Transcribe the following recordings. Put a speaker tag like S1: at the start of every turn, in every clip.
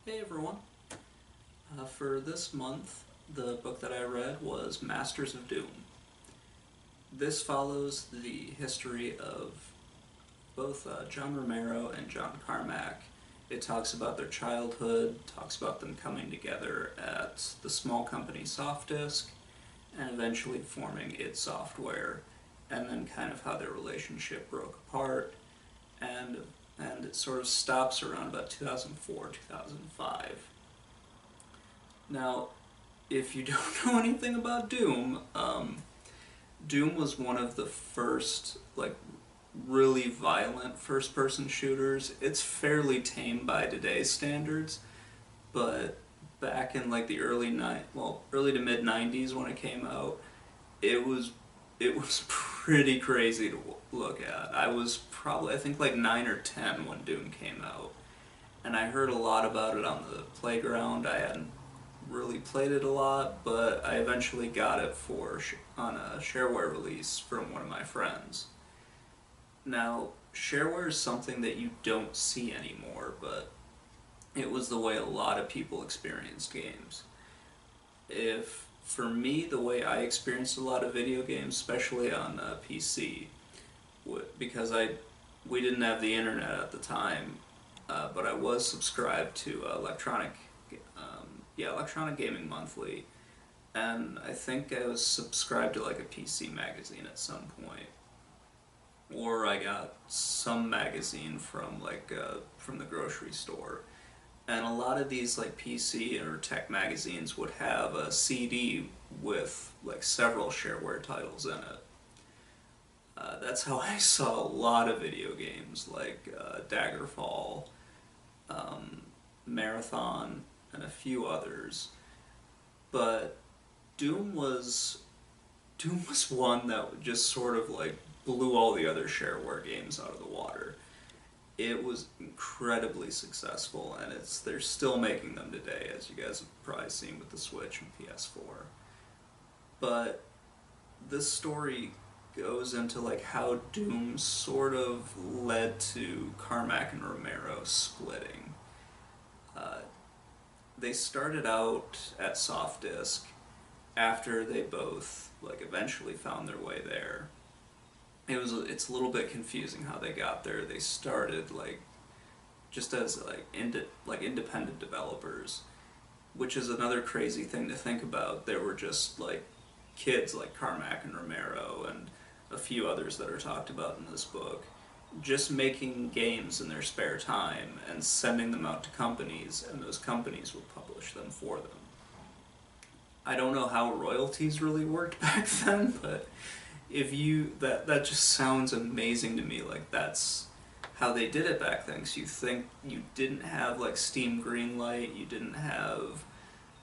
S1: Hey everyone. For this month, the book that I read was Masters of Doom. This follows the history of both John Romero and John Carmack. It talks about their childhood, talks about them coming together at the small company Softdisk, and eventually forming id Software, and then kind of how their relationship broke apart, and and it sort of stops around about 2004, 2005. Now, if you don't know anything about Doom, Doom was one of the first, really violent first-person shooters. It's fairly tame by today's standards, but back in the early to mid '90s when it came out, it was it was pretty crazy to look at. I was probably, I think, like 9 or 10 when Doom came out, and I heard a lot about it on the playground. I hadn't really played it a lot, but I eventually got it on a shareware release from one of my friends. Now, shareware is something that you don't see anymore, but it was the way a lot of people experienced games. If For me, the way I experienced a lot of video games, especially on PC, because we didn't have the internet at the time, but I was subscribed to Electronic Gaming Monthly, and I think I was subscribed to like a PC magazine at some point, or I got some magazine from the grocery store. And a lot of these like PC or tech magazines would have a CD with like several shareware titles in it. That's how I saw a lot of video games like Daggerfall, Marathon, and a few others. But Doom was Doom was one that just sort of like blew all the other shareware games out of the water. It was incredibly successful, and they're still making them today, as you guys have probably seen with the Switch and PS4. But this story goes into like how Doom sort of led to Carmack and Romero splitting. Uh, they started out at Softdisk after they both like eventually found their way there. It's a little bit confusing how they got there. They started like just as independent developers, which is another crazy thing to think about. There were just like kids like Carmack and Romero and a few others that are talked about in this book, just making games in their spare time and sending them out to companies, and those companies would publish them for them. I don't know how royalties really worked back then, but if you that just sounds amazing to me. Like that's how they did it back then. 'Cause you think you didn't have like Steam Greenlight, you didn't have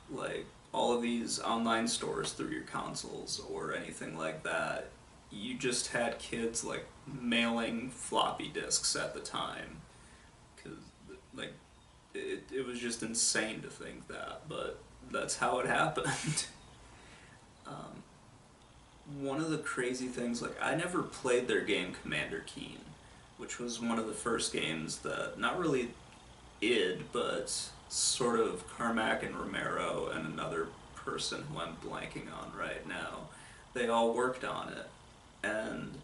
S1: like all of these online stores through your consoles or anything like that. You just had kids like mailing floppy disks at the time, because like it was just insane to think that, but that's how it happened. um, One of the crazy things, like I never played their game Commander Keen, which was one of the first games that, not really id, but sort of Carmack and Romero and another person who I'm blanking on right now, they all worked on it, and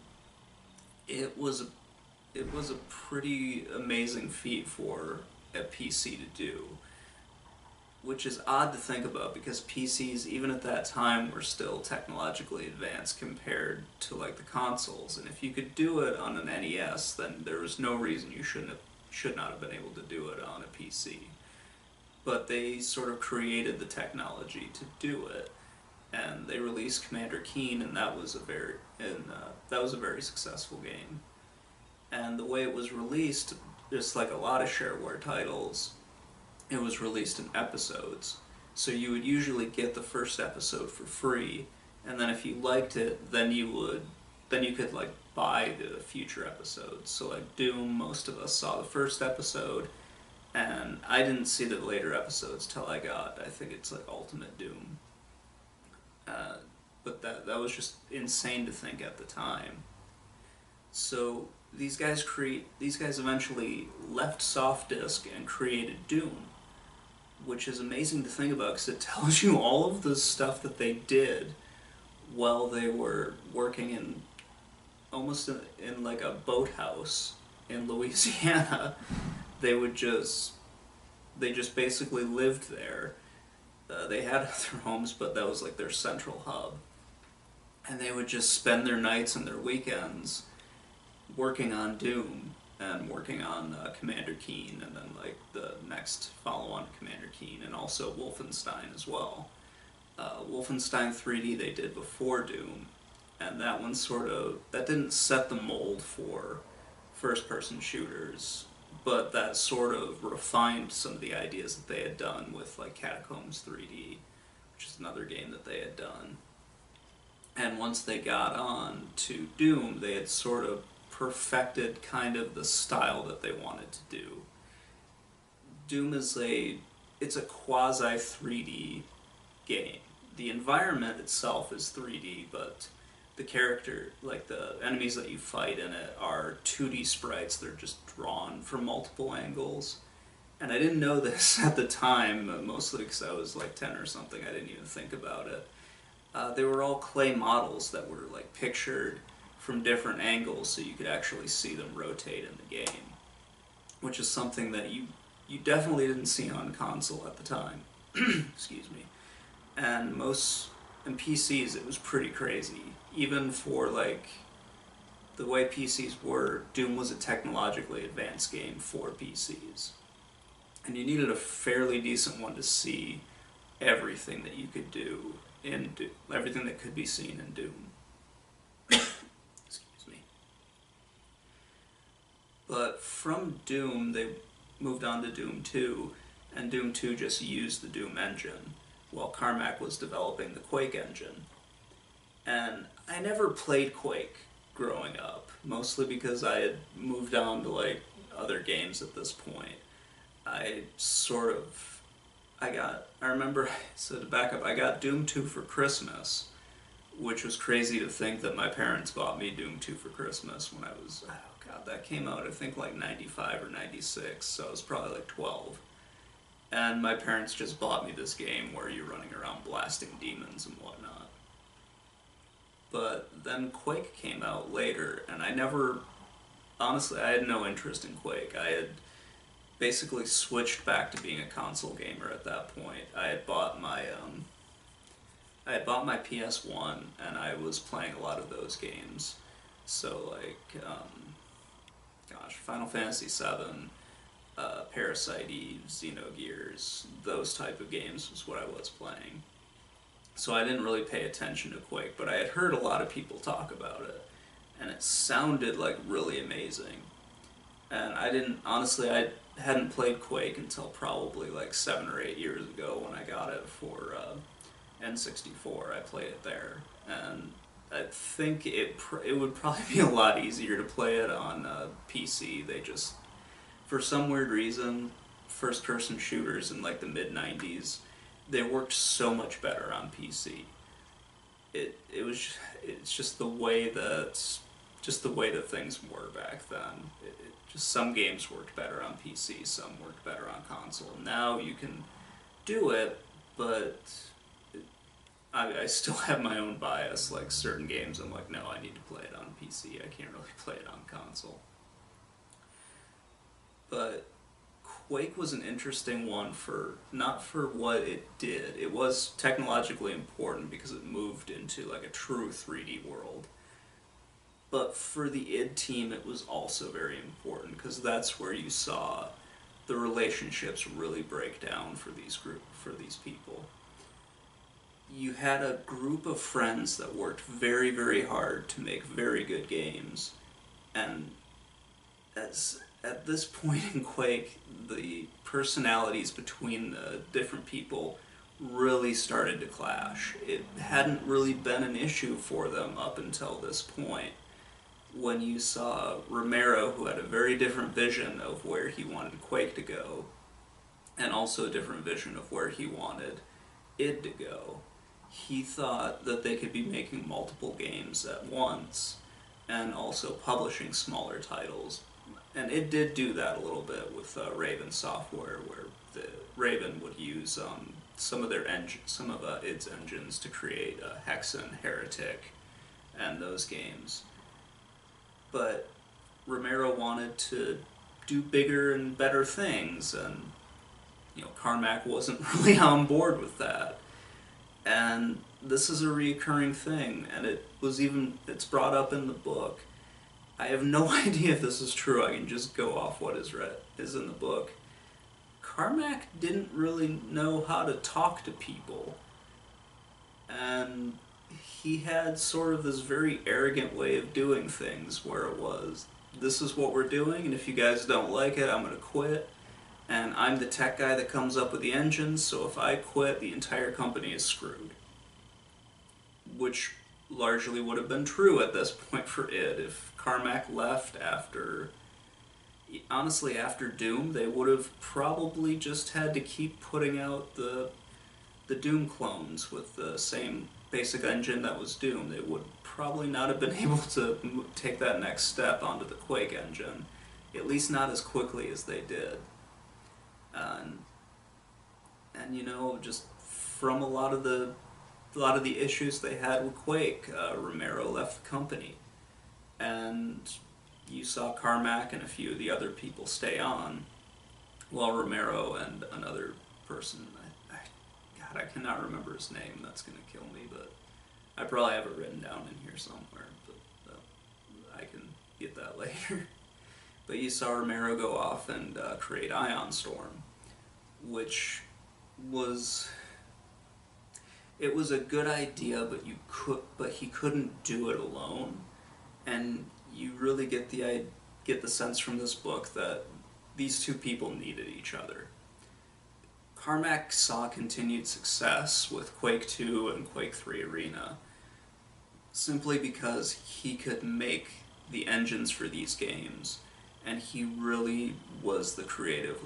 S1: it was it was a pretty amazing feat for a PC to do, which is odd to think about because PCs, even at that time, were still technologically advanced compared to like the consoles. And if you could do it on an NES, then there was no reason you should not have been able to do it on a PC. But they sort of created the technology to do it, and they released Commander Keen, and that was a very successful game. And the way it was released, just like a lot of shareware titles, it was released in episodes. So you would usually get the first episode for free, and then if you liked it, then you could like buy the future episodes. So like Doom, most of us saw the first episode, and I didn't see the later episodes till I think it's like Ultimate Doom. But that was just insane to think at the time. So these guys eventually left Softdisk and created Doom, which is amazing to think about because it tells you all of the stuff that they did while they were working in almost in like a boathouse in Louisiana. They would just they just basically lived there. They had other homes, but that was like their central hub, and they would just spend their nights and their weekends working on Doom and working on Commander Keen, and then like the next follow-on Commander Keen, and also Wolfenstein as well. Wolfenstein 3D they did before Doom, and that one that didn't set the mold for first-person shooters, but that sort of refined some of the ideas that they had done with like Catacombs 3D, which is another game that they had done. And once they got on to Doom, they had sort of perfected kind of the style that they wanted to do. Doom is it's a quasi 3D game. The environment itself is 3D, but the character, like the enemies that you fight in it, are 2D sprites. They're just drawn from multiple angles. And I didn't know this at the time, mostly because I was like 10 or something. I didn't even think about it. They were all clay models that were like pictured from different angles so you could actually see them rotate in the game, which is something that you definitely didn't see on console at the time. Excuse me. And in PCs it was pretty crazy. Even for like the way PCs were, Doom was a technologically advanced game for PCs. And you needed a fairly decent one to see everything that you could do in Doom, everything that could be seen in Doom. Excuse me. But from Doom, they moved on to Doom 2, and Doom 2 just used the Doom engine, while Carmack was developing the Quake engine. And I never played Quake growing up, mostly because I had moved on to like other games at this point. I remember, so to back up, I got Doom 2 for Christmas, which was crazy to think that my parents bought me Doom 2 for Christmas when I was, oh god, that came out I think like 95 or 96, so I was probably like 12. And my parents just bought me this game where you're running around blasting demons and whatnot. But then Quake came out later, and honestly, I had no interest in Quake. I had basically switched back to being a console gamer at that point. I had bought my PS1, and I was playing a lot of those games. So like, Final Fantasy VII, Parasite Eve, Xenogears, those type of games was what I was playing. So I didn't really pay attention to Quake, but I had heard a lot of people talk about it, and it sounded like really amazing. And I hadn't played Quake until probably like 7 or 8 years ago when I got it for N64. I played it there, and I think it would probably be a lot easier to play it on PC. For some weird reason, first-person shooters in like the mid-90s, they worked so much better on PC. It's just the way that things were back then. Just some games worked better on PC, some worked better on console. Now you can do it, but I still have my own bias. Like certain games, I'm like, no, I need to play it on PC. I can't really play it on console. But Quake was an interesting one not for what it did. It was technologically important because it moved into like a true 3D world. But for the id team, it was also very important because that's where you saw the relationships really break down for these people. You had a group of friends that worked very, very hard to make very good games, and at this point in Quake, the personalities between the different people really started to clash. It hadn't really been an issue for them up until this point, when you saw Romero, who had a very different vision of where he wanted Quake to go, and also a different vision of where he wanted id to go. He thought that they could be making multiple games at once, and also publishing smaller titles. and it did do that a little bit with Raven software, where the Raven would use some of its engines to create Hexen, Heretic, and those games. But Romero wanted to do bigger and better things, and Carmack wasn't really on board with that. And this is a recurring thing, and it's brought up in the book. I have no idea if this is true. I can just go off what is in the book. Carmack didn't really know how to talk to people, and he had sort of this very arrogant way of doing things, where it was, this is what we're doing, and if you guys don't like it, I'm going to quit. And I'm the tech guy that comes up with the engines, so if I quit, the entire company is screwed. Which largely would have been true at this point for id. If Carmack left honestly, after Doom, they would have probably just had to keep putting out the Doom clones with the same basic engine that was Doom. They would probably not have been able to take that next step onto the Quake engine, at least not as quickly as they did. And just from a lot of the issues they had with Quake, Romero left the company, and you saw Carmack and a few of the other people stay on, while Romero and another person, God, I cannot remember his name. That's gonna kill me, but I probably have it written down in here somewhere, but I can get that later. But you saw Romero go off and create Ion Storm, which was a good idea, but he couldn't do it alone, and you really get the sense from this book that these two people needed each other. Carmack saw continued success with Quake 2 and Quake 3 Arena simply because he could make the engines for these games, and he really was the creative,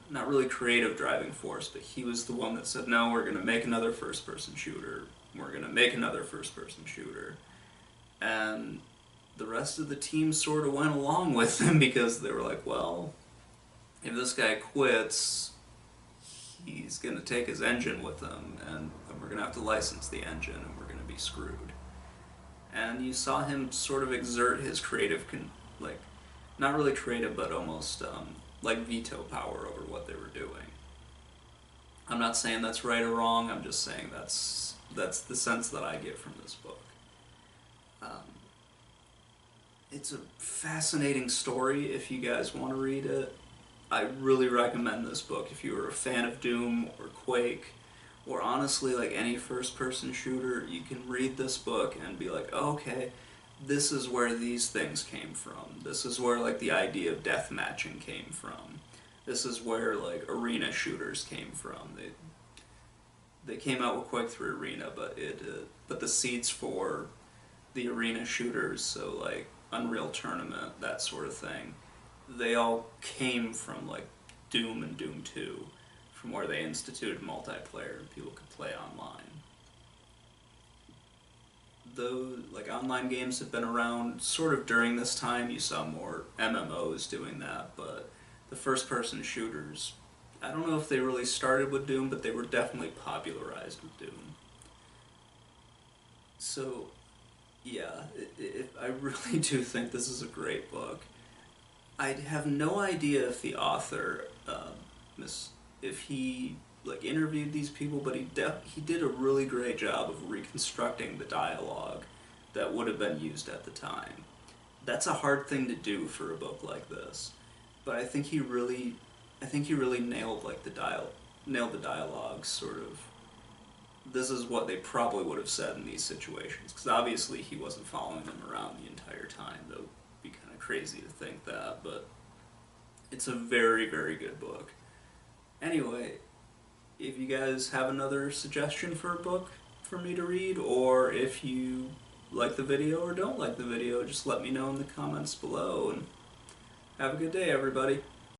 S1: not really creative driving force, but he was the one that said, no, we're going to make another first-person shooter, we're going to make another first-person shooter. And the rest of the team sort of went along with him, because they were like, well, if this guy quits, he's going to take his engine with him, and we're going to have to license the engine, and we're going to be screwed. And you saw him sort of exert his creative, not really creative, but almost veto power over what they were doing. I'm not saying that's right or wrong, I'm just saying that's the sense that I get from this book. It's a fascinating story if you guys want to read it. I really recommend this book if you are a fan of Doom or Quake, or honestly any first-person shooter. You can read this book and be like, oh, okay, this is where these things came from. This is where the idea of deathmatching came from. This is where arena shooters came from. They came out with Quake 3 Arena, but the seeds for the arena shooters, so Unreal Tournament, that sort of thing, they all came from Doom and Doom 2, from where they instituted multiplayer and people could play online. Though online games have been around sort of during this time, you saw more MMOs doing that, but the first-person shooters, I don't know if they really started with Doom, but they were definitely popularized with Doom. So yeah, I really do think this is a great book. I have no idea if the author, if he interviewed these people, but he did a really great job of reconstructing the dialogue that would have been used at the time. That's a hard thing to do for a book like this, but I think he really nailed the dialogue, sort of. This is what they probably would have said in these situations, because obviously he wasn't following them around the entire time. That would be kind of crazy to think that, but it's a very, very good book. Anyway, if you guys have another suggestion for a book for me to read, or if you like the video or don't like the video, just let me know in the comments below, and have a good day, everybody.